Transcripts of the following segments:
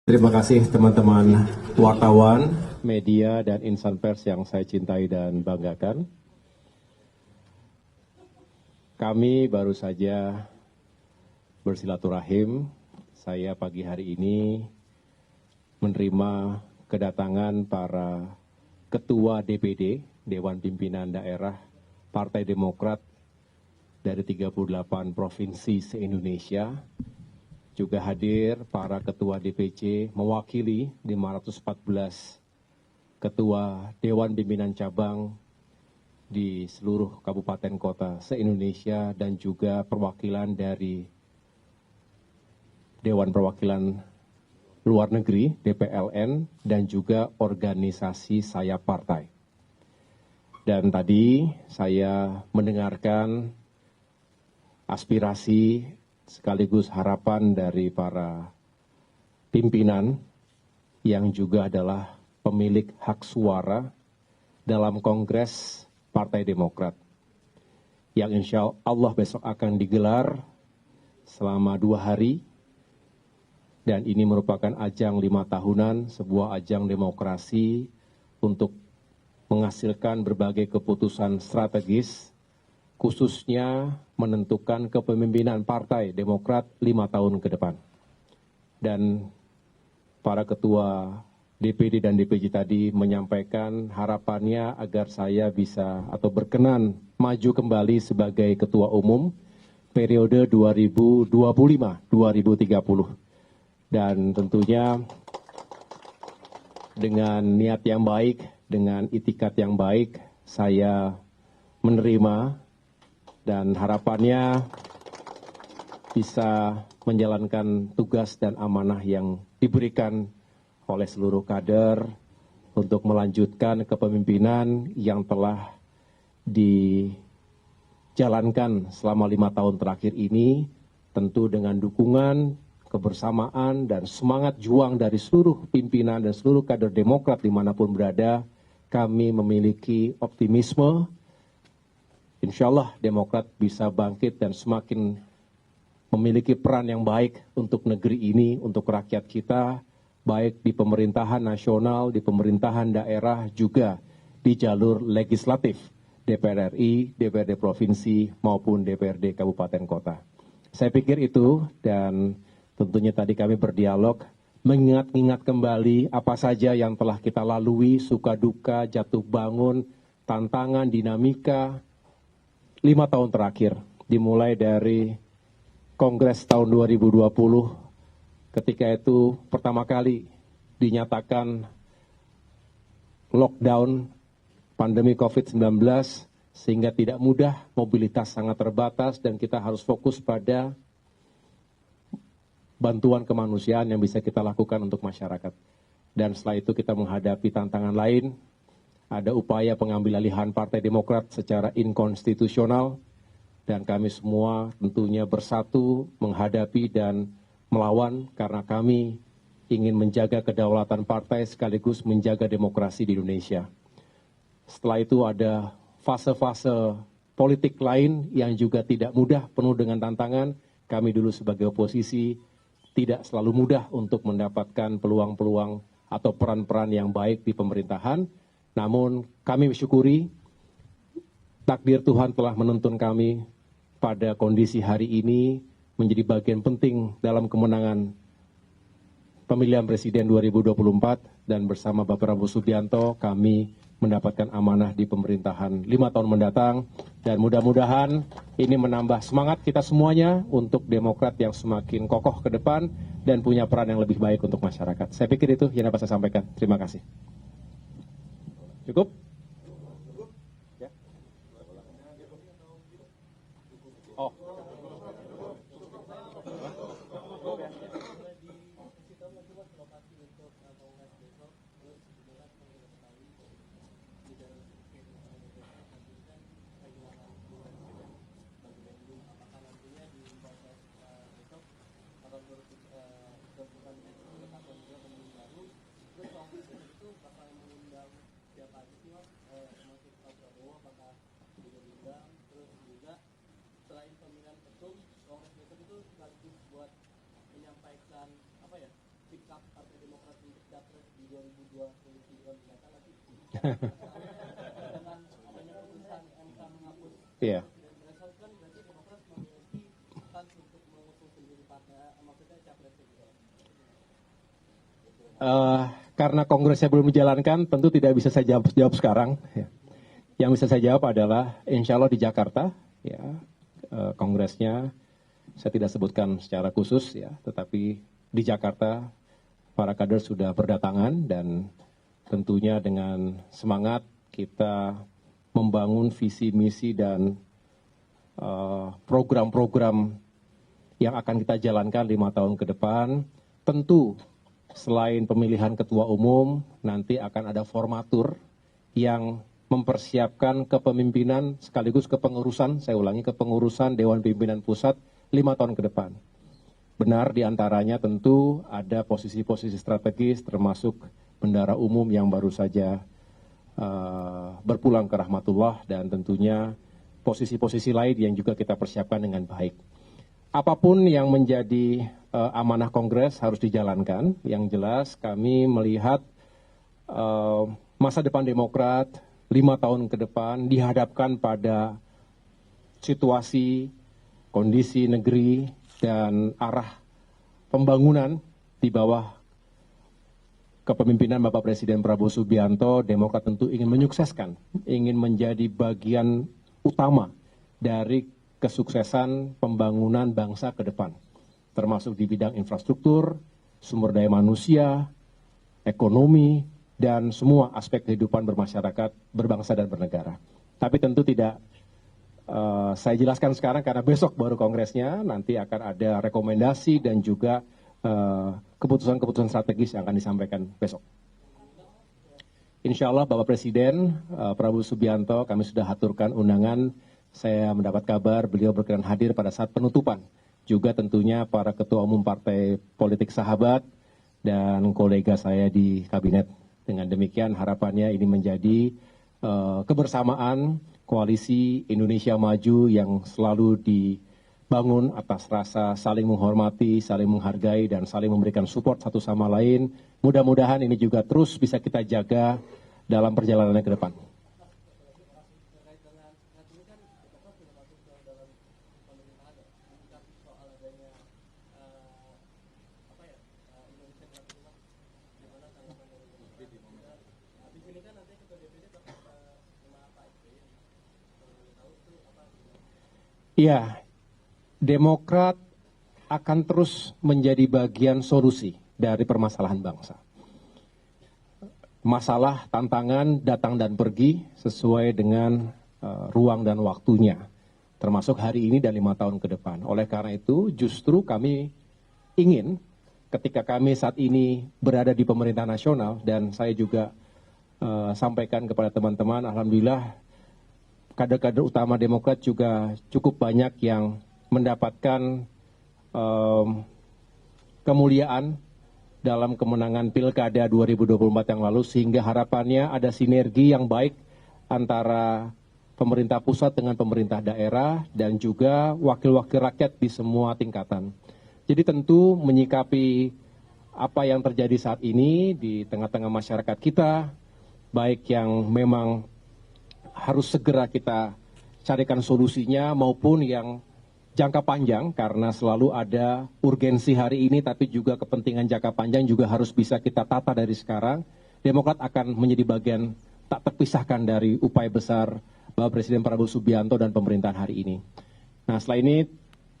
Terima kasih teman-teman wartawan, media, dan insan pers yang saya cintai dan banggakan. Kami baru saja bersilaturahim. Saya pagi hari ini menerima kedatangan para ketua DPD, Dewan Pimpinan Daerah Partai Demokrat dari 38 provinsi se-Indonesia. Juga hadir para ketua DPC mewakili 514 ketua Dewan Pimpinan Cabang di seluruh kabupaten kota se-Indonesia dan juga perwakilan dari Dewan Perwakilan Luar Negeri, DPLN, dan juga organisasi sayap partai. Dan tadi saya mendengarkan aspirasi sekaligus harapan dari para pimpinan yang juga adalah pemilik hak suara dalam Kongres Partai Demokrat yang insya Allah besok akan digelar selama 2 hari, dan ini merupakan ajang 5 tahunan, sebuah ajang demokrasi untuk menghasilkan berbagai keputusan strategis, khususnya menentukan kepemimpinan Partai Demokrat 5 tahun ke depan. Dan para ketua DPD dan DPC tadi menyampaikan harapannya agar saya bisa atau berkenan maju kembali sebagai ketua umum periode 2025-2030. Dan tentunya dengan niat yang baik, dengan itikat yang baik, saya menerima dan harapannya bisa menjalankan tugas dan amanah yang diberikan oleh seluruh kader untuk melanjutkan kepemimpinan yang telah dijalankan selama 5 tahun terakhir ini, tentu dengan dukungan, kebersamaan, dan semangat juang dari seluruh pimpinan dan seluruh kader Demokrat dimanapun berada. Kami memiliki optimisme, insya Allah Demokrat bisa bangkit dan semakin memiliki peran yang baik untuk negeri ini, untuk rakyat kita, baik di pemerintahan nasional, di pemerintahan daerah, juga di jalur legislatif, DPR RI, DPRD Provinsi, maupun DPRD Kabupaten Kota. Saya pikir itu, dan tentunya tadi kami berdialog, mengingat-ingat kembali apa saja yang telah kita lalui, suka duka, jatuh bangun, tantangan, dinamika, 5 tahun terakhir, dimulai dari Kongres tahun 2020, ketika itu pertama kali dinyatakan lockdown pandemi COVID-19, sehingga tidak mudah, mobilitas sangat terbatas, dan kita harus fokus pada bantuan kemanusiaan yang bisa kita lakukan untuk masyarakat. Dan setelah itu kita menghadapi tantangan lain, ada upaya pengambil alihan Partai Demokrat secara inkonstitusional, dan kami semua tentunya bersatu menghadapi dan melawan karena kami ingin menjaga kedaulatan partai sekaligus menjaga demokrasi di Indonesia. Setelah itu ada fase-fase politik lain yang juga tidak mudah, penuh dengan tantangan. Kami dulu sebagai oposisi tidak selalu mudah untuk mendapatkan peluang-peluang atau peran-peran yang baik di pemerintahan. Namun kami bersyukuri takdir Tuhan telah menuntun kami pada kondisi hari ini menjadi bagian penting dalam kemenangan pemilihan presiden 2024, dan bersama Bapak Prabowo Subianto kami mendapatkan amanah di pemerintahan 5 tahun mendatang, dan mudah-mudahan ini menambah semangat kita semuanya untuk Demokrat yang semakin kokoh ke depan dan punya peran yang lebih baik untuk masyarakat. Saya pikir itu yang dapat saya sampaikan. Terima kasih. Cukup? Ya. Oh. Iya. Karena kongresnya belum dijalankan, tentu tidak bisa saya jawab sekarang. Ya. Yang bisa saya jawab adalah, insya Allah di Jakarta, ya, kongresnya saya tidak sebutkan secara khusus, ya, tetapi di Jakarta para kader sudah berdatangan dan tentunya dengan semangat kita membangun visi misi dan program-program yang akan kita jalankan 5 tahun ke depan. Tentu selain pemilihan ketua umum, nanti akan ada formatur yang mempersiapkan kepemimpinan sekaligus kepengurusan, saya ulangi, kepengurusan Dewan Pimpinan Pusat 5 tahun ke depan. Benar, diantaranya tentu ada posisi-posisi strategis termasuk bendara umum yang baru saja berpulang ke rahmatullah dan tentunya posisi-posisi lain yang juga kita persiapkan dengan baik. Apapun yang menjadi amanah Kongres harus dijalankan. Yang jelas kami melihat masa depan Demokrat 5 tahun ke depan dihadapkan pada situasi, kondisi negeri, dan arah pembangunan di bawah kepemimpinan Bapak Presiden Prabowo Subianto. Demokrat tentu ingin menyukseskan, ingin menjadi bagian utama dari kesuksesan pembangunan bangsa ke depan, termasuk di bidang infrastruktur, sumber daya manusia, ekonomi, dan semua aspek kehidupan bermasyarakat, berbangsa dan bernegara. Tapi tentu tidak saya jelaskan sekarang karena besok baru kongresnya, nanti akan ada rekomendasi dan juga keputusan-keputusan strategis yang akan disampaikan besok. Insya Allah Bapak Presiden Prabowo Subianto kami sudah aturkan undangan. Saya mendapat kabar beliau berkenan hadir pada saat penutupan. Juga tentunya para ketua umum partai politik sahabat dan kolega saya di kabinet. Dengan demikian harapannya ini menjadi kebersamaan koalisi Indonesia Maju yang selalu dibangun atas rasa saling menghormati, saling menghargai, dan saling memberikan support satu sama lain. Mudah-mudahan ini juga terus bisa kita jaga dalam perjalanan ke depan. Iya, Demokrat akan terus menjadi bagian solusi dari permasalahan bangsa. Masalah, tantangan datang dan pergi sesuai dengan ruang dan waktunya, termasuk hari ini dan 5 tahun ke depan. Oleh karena itu, justru kami ingin ketika kami saat ini berada di pemerintah nasional, dan saya juga sampaikan kepada teman-teman, alhamdulillah, kader-kader utama Demokrat juga cukup banyak yang mendapatkan kemuliaan dalam kemenangan Pilkada 2024 yang lalu, sehingga harapannya ada sinergi yang baik antara pemerintah pusat dengan pemerintah daerah dan juga wakil-wakil rakyat di semua tingkatan. Jadi tentu menyikapi apa yang terjadi saat ini di tengah-tengah masyarakat kita, baik yang memang harus segera kita carikan solusinya maupun yang jangka panjang karena selalu ada urgensi hari ini tapi juga kepentingan jangka panjang juga harus bisa kita tata dari sekarang. Demokrat akan menjadi bagian tak terpisahkan dari upaya besar Bapak Presiden Prabowo Subianto dan pemerintahan hari ini. Nah, setelah ini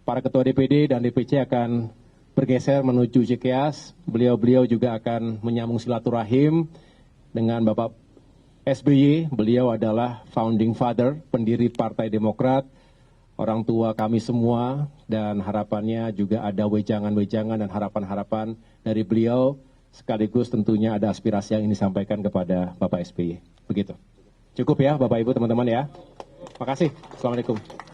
para ketua DPD dan DPC akan bergeser menuju Cikeas. Beliau-beliau juga akan menyambung silaturahim dengan Bapak SBY. Beliau adalah founding father, pendiri Partai Demokrat, orang tua kami semua, dan harapannya juga ada wejangan-wejangan dan harapan-harapan dari beliau, sekaligus tentunya ada aspirasi yang ingin disampaikan kepada Bapak SBY. Begitu. Cukup ya Bapak Ibu teman-teman ya. Makasih. Assalamualaikum.